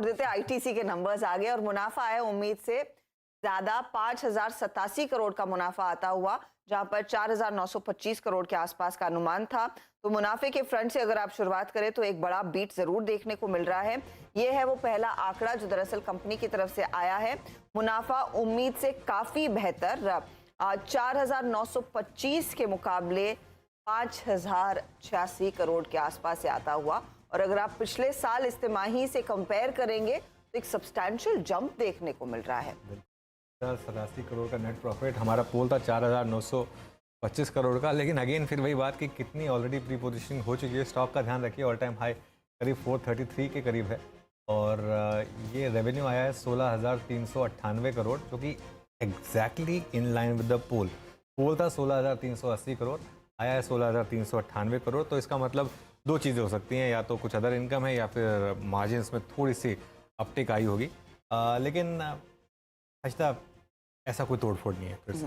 छोड़ देते, आईटीसी के नंबर्स आ गए और मुनाफा है उम्मीद से ज्यादा 5,087 करोड़ का मुनाफा आता हुआ, जहां पर 4,925 करोड़ के आसपास का अनुमान था। तो मुनाफे के फ्रंट से अगर आप शुरुआत करें तो एक बड़ा बीट जरूर देखने को मिल रहा है। ये है वो पहला आंकड़ा जो दरअसल कंपनी की तरफ से आया है। मुनाफा उम्मीद से काफी बेहतर, 4,925 के मुकाबले 5,086 करोड़ के आसपास से आता हुआ। और अगर आप पिछले साल इस तिमाही से कंपेयर करेंगे तो एक सब्सटैंशियल जंप देखने को मिल रहा है। 87 करोड़ का नेट प्रॉफिट, हमारा पोल था 4,925 करोड़ का। लेकिन अगेन फिर वही बात कि कितनी ऑलरेडी प्री पोजिशनिंग हो चुकी है। स्टॉक का ध्यान रखिए, ऑल टाइम हाई करीब 433 के करीब है और ये रेवेन्यू आया है 16,398 करोड़, जो कि exactly in line with the poll. Poll था 16,380 करोड़, आया है 16,398 करोड़। तो इसका मतलब दो चीज़ें हो सकती हैं, या तो कुछ अदर इनकम है या फिर मार्जिन्स में थोड़ी सी अपटिक आई होगी। लेकिन अजता ऐसा कोई तोड़फोड़ नहीं है फिर से।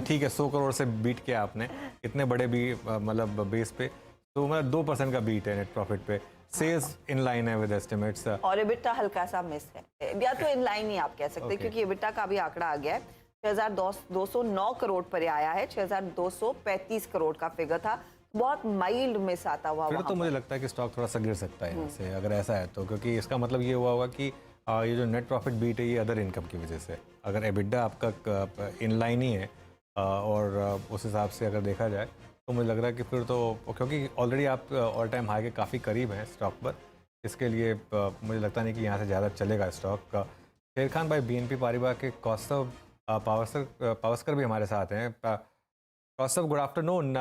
ठीक है, 100 करोड़ से बीट किया आपने, इतने बड़े भी मतलब बेस पे, तो मतलब 2% का बीट है नेट प्रॉफिट पे। सेल्स इन लाइन है विद एस्टिमेट्स और एबिटा हल्का सा मिस है, या तो इन लाइन ही आप कह सकते हैं, क्योंकि एबिटा का भी आंकड़ा आ गया है 6,209 करोड़ पर आया है। 6,235 करोड़ का फिगर था, बहुत माइल्ड मिस आता हुआ। फिर तो मुझे लगता है कि स्टॉक थोड़ा सा गिर सकता है यहाँ से, अगर ऐसा है तो, क्योंकि इसका मतलब ये हुआ होगा कि ये जो नेट प्रॉफिट बीट है ये अदर इनकम की वजह से। अगर एबिटा आपका इन लाइन ही है और उस हिसाब से अगर देखा जाए तो मुझे लग रहा है कि फिर तो, क्योंकि ऑलरेडी आप ऑल टाइम हाई के काफ़ी करीब हैं स्टॉक पर, इसके लिए मुझे लगता नहीं कि यहाँ से ज़्यादा चलेगा स्टॉक का। शेर खान भाई, BNP पारिबा के कौस्तव पावस्कर भी हमारे साथ हैं। Kaustav, good afternoon.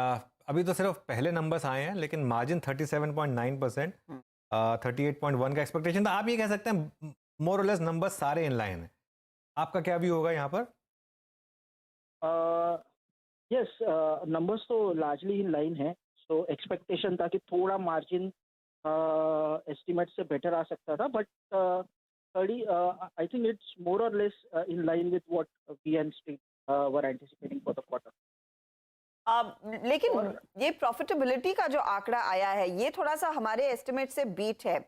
अभी तो सिर्फ पहले नंबर्स आए हैं, लेकिन मार्जिन 37.9%, 38.1 का एक्सपेक्टेशन था। आप ये कह सकते हैं मोर और लेस नंबर सारे इन लाइन है। आपका क्या व्यू होगा यहाँ पर? यस, नंबर्स तो लार्जली इन लाइन है। सो एक्सपेक्टेशन था कि थोड़ा मार्जिन एस्टिमेट से बेटर आ सकता था, but I think it's more or less in line with what we and street were anticipating for the quarter. लेकिन ये प्रॉफिटेबिलिटी का जो आंकड़ा आया है ये थोड़ा सा हमारे एस्टिमेट से बीट है।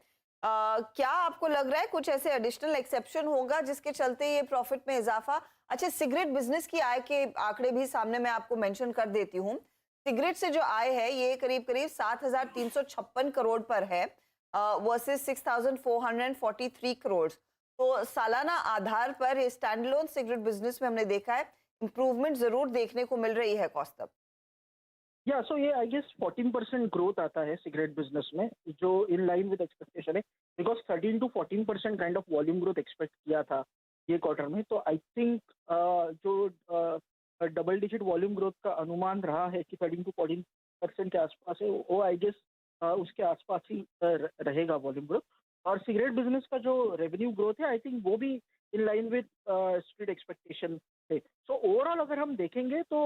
क्या आपको लग रहा है कुछ ऐसे एडिशनल एक्सेप्शन होगा जिसके चलते ये प्रॉफिट में इजाफा? अच्छा, सिगरेट बिजनेस की आय के आंकड़े भी सामने मैं आपको मेंशन कर देती हूँ। सिगरेट से जो आय है ये करीब करीब 7,356 करोड़ पर है वर्सेस 6,443 करोड़। तो सालाना आधार पर स्टैंड अलोन सिगरेट बिजनेस में हमने देखा है इंप्रूवमेंट जरूर देखने को मिल रही है। कौस्तव, या सो ये आई गेस 14% ग्रोथ आता है सिगरेट बिजनेस में, जो इन लाइन विद एक्सपेक्टेशन है, because 13 to 14% kind of volume growth expect किया था ये क्वार्टर में। तो आई थिंक जो डबल डिजिट वॉल्यूम ग्रोथ का अनुमान रहा है कि 13 to 14% के आसपास है, वो आई गेस उसके आसपास ही रहेगा वॉल्यूम ग्रोथ। और सिगरेट बिजनेस का जो रेवेन्यू ग्रोथ है, आई थिंक वो भी इन लाइन विद स्ट्रीट एक्सपेक्टेशन है। सो ओवरऑल अगर हम देखेंगे तो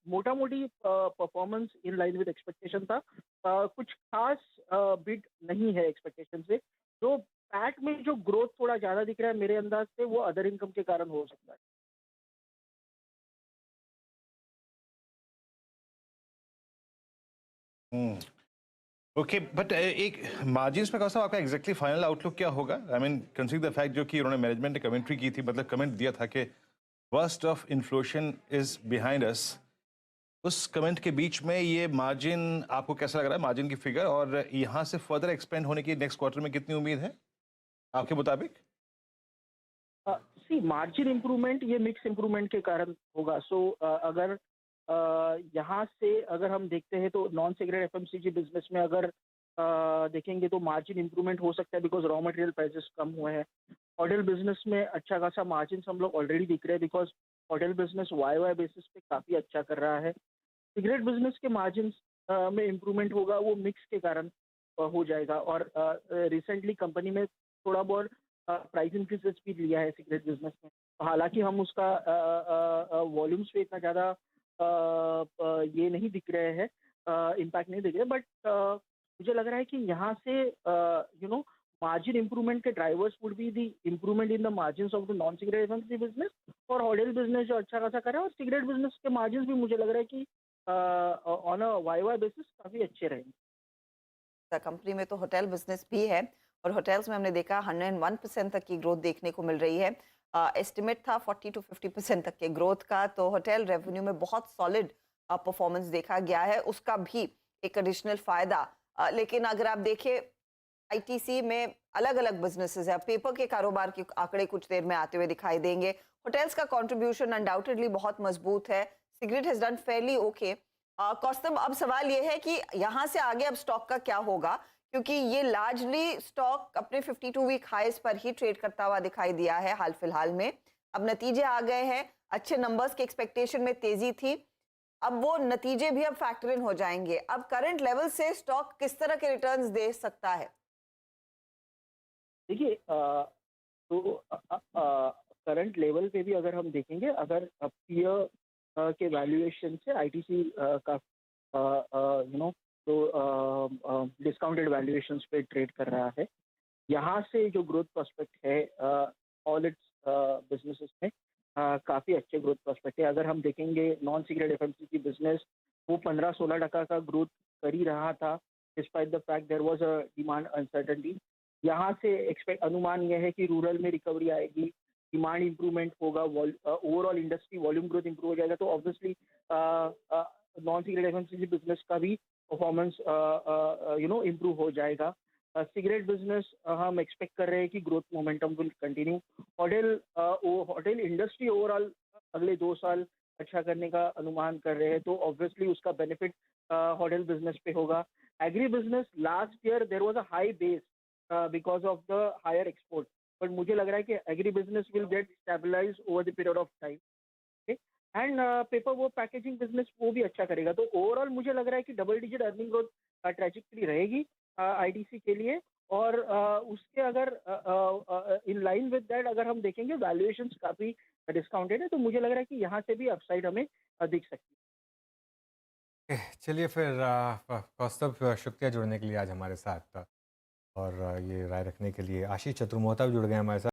मोटा मोटी performance in line with expectation था। कुछ खास बिट नहीं है एक्सपेक्टेशन से। जो पैट में जो ग्रोथ थोड़ा ज्यादा दिख रहा है मेरे अंदाज से, वो अदर इनकम के कारण हो सकता है। ओके, बट एक मार्जिन्स में कैसा आपका एग्जैक्टली फाइनल आउटलुक क्या होगा? I mean consider the fact जो कि उन्होंने मैनेजमेंट ने कमेंट्री की थी, मतलब कमेंट दिया था कि worst of inflation is behind us. उस कमेंट के बीच में ये मार्जिन आपको कैसा लग रहा है, मार्जिन की फिगर, और यहाँ से फर्दर एक्सपेंड होने की नेक्स्ट क्वार्टर में कितनी उम्मीद है आपके मुताबिक? सी, मार्जिन इम्प्रूवमेंट ये मिक्स इम्प्रूवमेंट के कारण होगा। सो अगर यहाँ से अगर हम देखते हैं तो नॉन सिगरेट एफएमसीजी बिजनेस में अगर देखेंगे तो मार्जिन इम्प्रूवमेंट हो सकता है, बिकॉज रॉ मटेरियल प्राइसेस कम हुए हैं। होटल बिजनेस में अच्छा खासा मार्जिन हम लोग ऑलरेडी दिख रहे हैं, because hotel business Y basis पे काफ़ी अच्छा कर रहा है। सिगरेट बिजनेस के मार्जिन में इम्प्रूवमेंट होगा, वो मिक्स के कारण हो जाएगा। और रिसेंटली कंपनी में थोड़ा बहुत प्राइस इंक्रीजेस भी लिया है सिगरेट बिजनेस में। हालांकि हम उसका वॉल्यूम्स पे इतना ज़्यादा ये नहीं दिख रहे हैं, इम्पैक्ट नहीं दिख रहे, बट मुझे लग रहा है कि यहाँ से मार्जिन इंप्रूवमेंट के drivers would be the improvement in the margins of the non cigarette FMCG business और होटल बिजनेस जो अच्छा खासा करे, और सिगरेट बिजनेस के मार्जिन भी मुझे लग रहा है कि ऑन अ वाई बेसिस काफ़ी अच्छे रहेंगे। कंपनी में तो होटल बिजनेस भी है और होटल्स में हमने देखा 101% तक की ग्रोथ देखने को मिल रही है। एस्टिमेट था 40 to 50% तक के ग्रोथ का, तो होटल रेवेन्यू में बहुत सॉलिड परफॉर्मेंस देखा गया है, उसका भी एक एडिशनल फायदा। लेकिन अगर आप देखें आईटीसी में अलग अलग बिजनेसेस है, पेपर के कारोबार के आंकड़े कुछ देर में आते हुए दिखाई देंगे। होटल्स का कंट्रीब्यूशन अनडाउटेडली बहुत मजबूत है। Cigarette has done fairly okay. Kaustam, अब सवाल ये है कि यहाँ से आगे अब स्टॉक का क्या होगा, क्योंकि ये लार्जली स्टॉक अपने 52 वीक हाईज पर ही ट्रेड करता हुआ दिखाई दिया है हाल फिलहाल में। अब नतीजे आ गए हैं, अच्छे नंबर्स के एक्सपेक्टेशन में तेजी थी, अब वो नतीजे भी अब फैक्टर इन हो जाएंगे। अब करंट लेवल से स्टॉक किस तरह के रिटर्न्स दे सकता है? देखिए, तो करंट लेवल पे भी अगर हम देखेंगे, अगर पीयर के वैल्यूएशन से आईटीसी का तो डिस्काउंटेड वैल्यूएशंस पे ट्रेड कर रहा है। यहाँ से जो ग्रोथ प्रोस्पेक्ट है ऑल इट्स बिजनेसेस में काफ़ी अच्छे ग्रोथ प्रोस्पेक्ट है। अगर हम देखेंगे नॉन सिगरेट एफएमसीजी बिजनेस, वो 15-16% का ग्रोथ कर ही रहा था, despite the fact there was a demand uncertainty. यहाँ से एक्सपेक्ट अनुमान यह है कि रूरल में रिकवरी आएगी, डिमांड इंप्रूवमेंट होगा, overall industry volume growth improve हो जाएगा, तो obviously non cigarette FMCG business का भी परफॉर्मेंस इंप्रूव हो जाएगा। सिगरेट बिजनेस हम एक्सपेक्ट कर रहे हैं कि growth momentum will continue. Hotel industry overall अगले 2 साल अच्छा करने का अनुमान कर रहे हैं, तो ऑब्वियसली उसका बेनिफिट होटल बिजनेस पे होगा। Agri business, last year there was a high base because of the higher export, but मुझे लग रहा है कि agri business will get stabilize over the period of time. And paper वो packaging business वो भी अच्छा करेगा, तो ओवरऑल मुझे लग रहा है कि double digit earning growth trajectory रहेगी आईटीसी के लिए। और उसके अगर इन लाइन विद दैट अगर हम देखेंगे वैल्यूएशंस काफ़ी डिस्काउंटेड है, तो मुझे लग रहा है कि यहाँ से भी अपसाइड हमें दिख सकती है। चलिए फिर कौस्तभ, शुक्रिया जुड़ने के लिए आज हमारे साथ। और ये राय रखने के लिए आशीष चतुर्मोहता भी जुड़ गए हमारे साथ।